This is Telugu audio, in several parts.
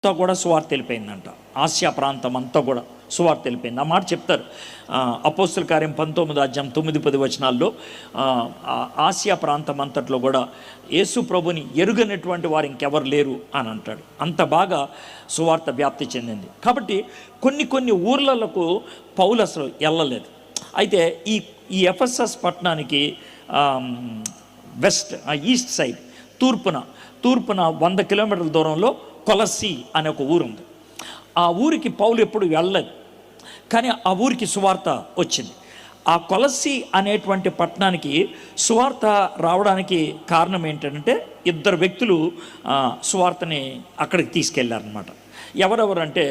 అంతా కూడా సువార్త వెళ్ళిపోయిందంట. ఆసియా ప్రాంతం అంతా కూడా సువార్త వెళ్ళిపోయింది. ఆ మాట చెప్తారు అపోస్తుల కార్యం 19:9-10 ఆసియా ప్రాంతం అంతట్లో కూడా యేసు ప్రభుని ఎరుగనటువంటి వారు ఇంకెవరు లేరు అని అంటాడు. అంత బాగా సువార్త వ్యాప్తి చెందింది. కాబట్టి కొన్ని ఊర్లకు పౌలు అసలు వెళ్ళలేదు. అయితే ఈ ఎఫెసస్ పట్టణానికి ఈస్ట్ సైడ్ తూర్పున 100 కిలోమీటర్ల దూరంలో కొలస్సీ అనే ఒక ఊరు ఉంది. ఆ ఊరికి పౌలు ఎప్పుడు వెళ్ళలేదు, కానీ ఆ ఊరికి సువార్త వచ్చింది. ఆ కొలస్సీ అనేటువంటి పట్టణానికి సువార్త రావడానికి కారణం ఏంటంటే 2 వ్యక్తులు సువార్తని అక్కడికి తీసుకెళ్లారనమాట. ఎవరెవరంటే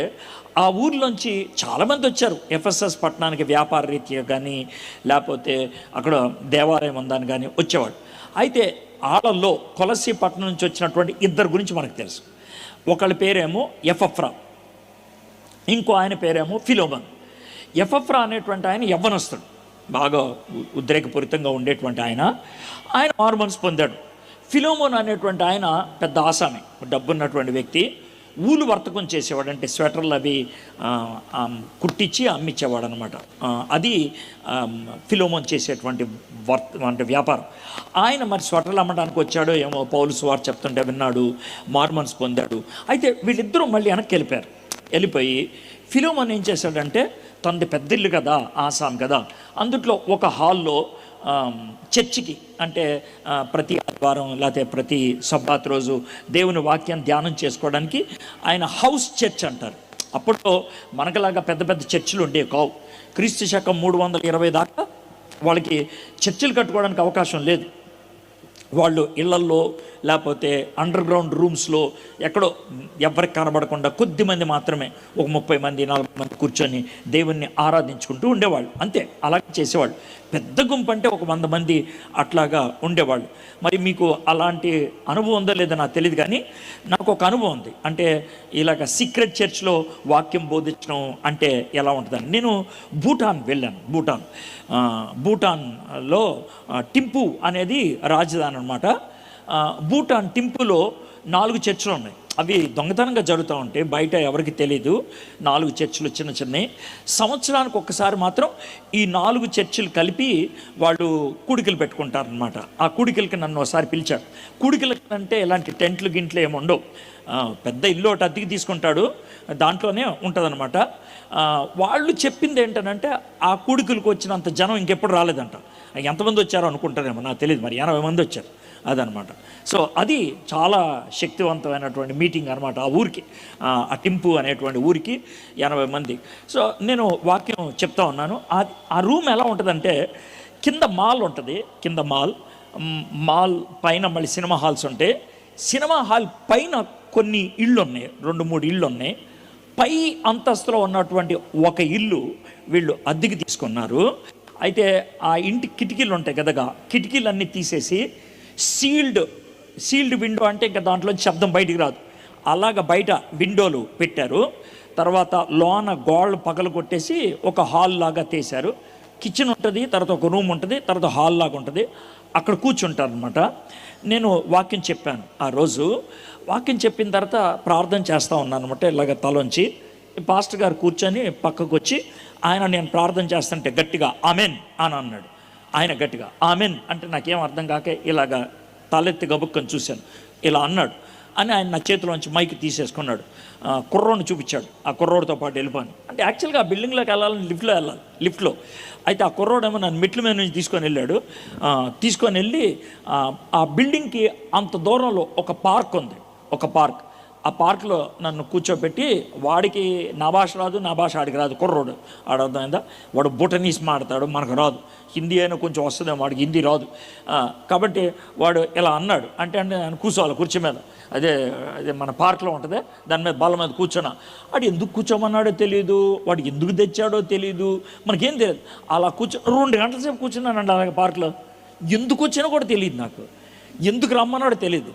ఆ ఊర్లోంచి చాలామంది వచ్చారు ఎఫెసస్ పట్టణానికి వ్యాపార రీత్యా కానీ లేకపోతే అక్కడ దేవాలయం ఉందని కానీ వచ్చేవాడు. అయితే వాళ్ళల్లో కొలస్సీ పట్టణం నుంచి వచ్చినటువంటి 2 గురించి మనకు తెలుసు. ఒకళ్ళ పేరేమో ఎపఫ్రా, ఇంకో ఆయన పేరేమో ఫిలోమోన్. ఎపఫ్రా అనేటువంటి ఆయన యవ్వనస్తుడు, బాగా ఉద్రేకపూరితంగా ఉండేటువంటి ఆయన మారుమనసు పొందాడు. ఫిలోమోన్ అనేటువంటి ఆయన పెద్ద ఆసామి, డబ్బున్నటువంటి వ్యక్తి. ఊలు వర్తకం చేసేవాడు, అంటే స్వెటర్లు అవి కుట్టించి అమ్మించేవాడు అనమాట. అది ఫిలోమోన్ చేసేటువంటి అంటే వ్యాపారం. ఆయన మరి స్వెటర్లు అమ్మడానికి వచ్చాడో ఏమో, పౌలు సువార్త చెప్తుంటే విన్నాడు, మారుమనసు పొందాడు. అయితే వీళ్ళిద్దరూ మళ్ళీ వెనక్కి వెళ్ళిపోయి ఫిలోమోన్ ఏం చేశాడంటే, తనది పెద్ద ఇల్లు కదా, ఆసాం కదా, అందుట్లో ఒక హాల్లో చర్చికి, అంటే ప్రతి ఆదివారం లేకపోతే ప్రతి సబ్బాత్ రోజు దేవుని వాక్యాన్ని ధ్యానం చేసుకోవడానికి ఆయన హౌస్ చర్చ్ అంటారు. అప్పట్లో మనకులాగా పెద్ద పెద్ద చర్చిలు ఉండేవి కావు. క్రీస్తు శకం 320 దాకా వాళ్ళకి చర్చిలు కట్టుకోవడానికి అవకాశం లేదు. వాళ్ళు ఇళ్లల్లో లేకపోతే అండర్ గ్రౌండ్ రూమ్స్లో ఎక్కడో ఎవరికి కనబడకుండా కొద్దిమంది మాత్రమే, ఒక 30 మంది 40 మంది కూర్చొని దేవుణ్ణి ఆరాధించుకుంటూ ఉండేవాళ్ళు. అంతే, అలాగే చేసేవాళ్ళు. పెద్ద గుంపు అంటే ఒక 100 మంది అట్లాగా ఉండేవాళ్ళు. మరి మీకు అలాంటి అనుభవం ఉందో లేదో నాకు తెలియదు, కానీ నాకు ఒక అనుభవం ఉంది. అంటే ఇలాగ సీక్రెట్ చర్చ్లో వాక్యం బోధించడం అంటే ఎలా ఉంటుందని. నేను భూటాన్ వెళ్ళాను. భూటాన్లో టింపు అనేది రాజధాని అనమాట. భూటాన్ టింపులో 4 చర్చిలు ఉన్నాయి. అవి దొంగతనంగా జరుగుతూ ఉంటాయి, బయట ఎవరికి తెలీదు. 4 చర్చిలు చిన్నవి. సంవత్సరానికి ఒక్కసారి మాత్రం ఈ 4 చర్చిలు కలిపి వాళ్ళు కూడికలు పెట్టుకుంటారనమాట. ఆ కూడికలకి నన్ను ఒకసారి పిలిచాడు. కూడికలకి అంటే ఇలాంటి టెంట్లు గింట్లు ఏమి ఉండవు, పెద్ద ఇల్లు ఒకటి అద్దెకి తీసుకుంటాడు, దాంట్లోనే ఉంటుందన్నమాట. వాళ్ళు చెప్పింది ఏంటంటే, ఆ కూడికలకు వచ్చినంత జనం ఇంకెప్పుడు రాలేదంట. ఎంతమంది వచ్చారో అనుకుంటారేమో, నాకు తెలియదు, మరి 80 మంది వచ్చారు అదనమాట. సో అది చాలా శక్తివంతమైనటువంటి మీటింగ్ అనమాట. ఆ ఊరికి, ఆ టింపు అనేటువంటి ఊరికి 80 మంది. సో నేను వాక్యం చెప్తా ఉన్నాను. ఆ రూమ్ ఎలా ఉంటుందంటే, కింద మాల్ ఉంటుంది, కింద మాల్ పైన మళ్ళీ సినిమా హాల్స్ ఉంటాయి. సినిమా హాల్ పైన కొన్ని ఇళ్ళు ఉన్నాయి, 2-3 ఇళ్ళు ఉన్నాయి. పై అంతస్తులో ఉన్నటువంటి ఒక ఇల్లు వీళ్ళు అద్దెకి తీసుకున్నారు. అయితే ఆ ఇంటి కిటికీలు ఉంటాయి కదగా, కిటికీలన్నీ తీసేసి సీల్డ్ విండో, అంటే ఇంకా దాంట్లో శబ్దం బయటికి రాదు, అలాగ బయట విండోలు పెట్టారు. తర్వాత లోన గోడలు పగలు కొట్టేసి ఒక హాల్ లాగా తీశారు. కిచెన్ ఉంటుంది, తర్వాత ఒక రూమ్ ఉంటుంది, తర్వాత హాల్ లాగా ఉంటుంది. అక్కడ కూర్చుంటారు అనమాట. నేను వాక్యం చెప్పాను. ఆ రోజు వాక్యం చెప్పిన తర్వాత ప్రార్థన చేస్తూ ఉన్నాను అనమాట. ఇలాగ తలోంచి పాస్టర్ గారు కూర్చొని పక్కకు వచ్చి, నేను ప్రార్థన చేస్తుంటే గట్టిగా ఆమెన్ అని అన్నాడు. ఆయన గట్టిగా ఆమెన్ అంటే నాకేం అర్థం కాక ఇలాగ తలెత్తి గబుక్కని చూశాను. ఇలా అన్నాడు అని ఆయన నా చేతిలోంచి మైక్ తీసేసుకున్నాడు. కుర్రోని చూపించాడు. ఆ కుర్రోడితో పాటు వెళ్ళిపోయాను. అంటే యాక్చువల్గా ఆ బిల్డింగ్లోకి వెళ్ళాలని లిఫ్ట్లో. అయితే ఆ కుర్రోడేమో నన్ను మెట్ల మీద నుంచి తీసుకొని వెళ్ళి ఆ బిల్డింగ్కి అంత దూరంలో ఒక పార్క్ ఉంది. ఆ పార్క్లో నన్ను కూర్చోబెట్టి, వాడికి నా భాష రాదు, నా భాష ఆడికి రాదు, కుర్రోడు ఆడ అర్థమైందా, వాడు బుటనీస్ మాడతాడు, మనకు రాదు. హిందీ అయినా కొంచెం వస్తుందేమో, వాడికి హిందీ రాదు. కాబట్టి వాడు ఇలా అన్నాడు. అంటే నేను కూర్చోవాలి కుర్చీ మీద, అదే మన పార్క్లో ఉంటుంది, దాని మీద బల్ల మీద కూర్చున్నా. వాడు ఎందుకు కూర్చోమన్నాడో తెలియదు, వాడు ఎందుకు తెచ్చాడో తెలియదు, మనకేం తెలియదు. అలా 2 గంటల సేపు కూర్చున్నానండి అలాగే పార్క్లో. ఎందుకు వచ్చినా కూడా తెలియదు నాకు, ఎందుకు రమ్మన్నాడో తెలియదు.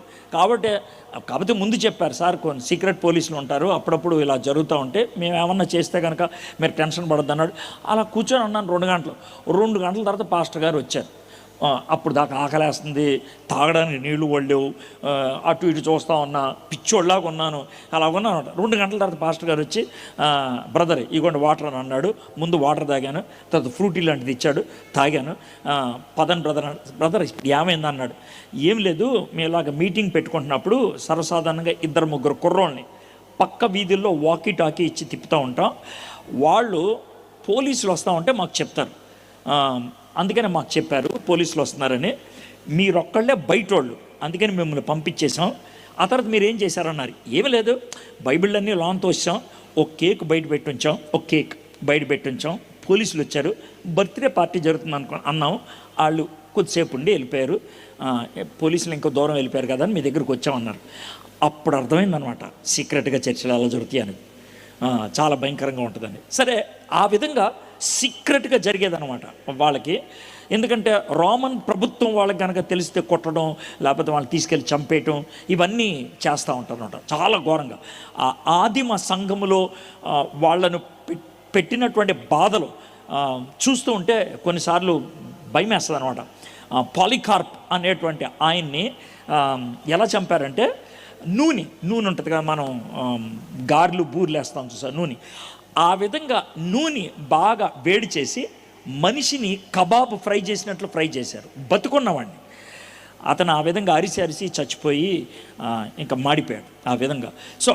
కాబట్టి ముందు చెప్పారు, సార్ కొన్ని సీక్రెట్ పోలీసులు ఉంటారు, అప్పుడప్పుడు ఇలా జరుగుతూ ఉంటే మేము ఏమన్నా చేస్తే కనుక మీరు టెన్షన్ పడొద్దు అన్నాడు. అలా కూర్చొని ఉన్నాను 2 గంటలు. 2 గంటల తర్వాత పాస్టర్ గారు వచ్చారు. అప్పుడు దాకా ఆకలేస్తుంది, తాగడానికి నీళ్లు పడలేవు, అటు ఇటు చూస్తూ ఉన్నా, పిచ్చోళ్ళలాగా ఉన్నాను. అలా ఉన్నాను. 2 గంటల తర్వాత పాస్టర్ గారు వచ్చి, బ్రదర్ ఇగోండి వాటర్ అని అన్నాడు. ముందు వాటర్ తాగాను, తర్వాత ఫ్రూటీ లాంటిది ఇచ్చాడు, తాగాను. పదన్ బ్రదర్ ఏమైంది అన్నాడు. ఏం లేదు, మేము ఇలాగ మీటింగ్ పెట్టుకుంటున్నప్పుడు సర్వసాధారణంగా 2-3 కుర్రోళ్ళని పక్క వీధుల్లో వాకీ టాకీ ఇచ్చి తిప్పుతూ ఉంటాం. వాళ్ళు పోలీసులు వస్తూ ఉంటే మాకు చెప్తారు, అందుకని మాకు చెప్పారు పోలీసులు వస్తున్నారని. మీరొక్కళ్ళే బయటోళ్ళు, అందుకని మిమ్మల్ని పంపించేసాం. ఆ తర్వాత మీరు ఏం చేశారన్నారు. ఏమీ లేదు, బైబిల్ అన్నీ లాన్ తోసాం, ఒక కేక్ బయట పెట్టించాం, ఒక కేక్ బయట పెట్టించాం. పోలీసులు వచ్చారు, బర్త్డే పార్టీ జరుగుతుంది అన్నాం. వాళ్ళు కొద్దిసేపు ఉండి వెళ్ళిపోయారు. పోలీసులు ఇంకో దూరం వెళ్ళిపోయారు కదా అని మీ దగ్గరికి వచ్చామన్నారు. అప్పుడు అర్థమైందనమాట సీక్రెట్గా చర్చలు ఎలా జరుగుతాయి అని. చాలా భయంకరంగా ఉంటుందండి. సరే, ఆ విధంగా సీక్రెట్గా జరిగేదనమాట వాళ్ళకి. ఎందుకంటే రోమన్ ప్రభుత్వం వాళ్ళకి కనుక తెలిస్తే కొట్టడం, లేకపోతే వాళ్ళని తీసుకెళ్ళి చంపేయటం, ఇవన్నీ చేస్తూ ఉంటారనమాట చాలా ఘోరంగా. ఆ ఆదిమ సంఘములో వాళ్ళను పెట్టినటువంటి బాధలు చూస్తూ ఉంటే కొన్నిసార్లు భయం వేస్తుంది అనమాట. పాలికార్ప్ అనేటువంటి ఆయన్ని ఎలా చంపారంటే, నూనె ఉంటుంది కదా, మనం గారెలు బూర్లు వేస్తాం చూసారు, నూనె. ఆ విధంగా నూనె బాగా వేడి చేసి మనిషిని కబాబ్ ఫ్రై చేసినట్లు ఫ్రై చేశారు, బతుకున్నవాడిని. అతను ఆ విధంగా అరిసి చచ్చిపోయి ఇంకా మాడిపోయాడు ఆ విధంగా. సో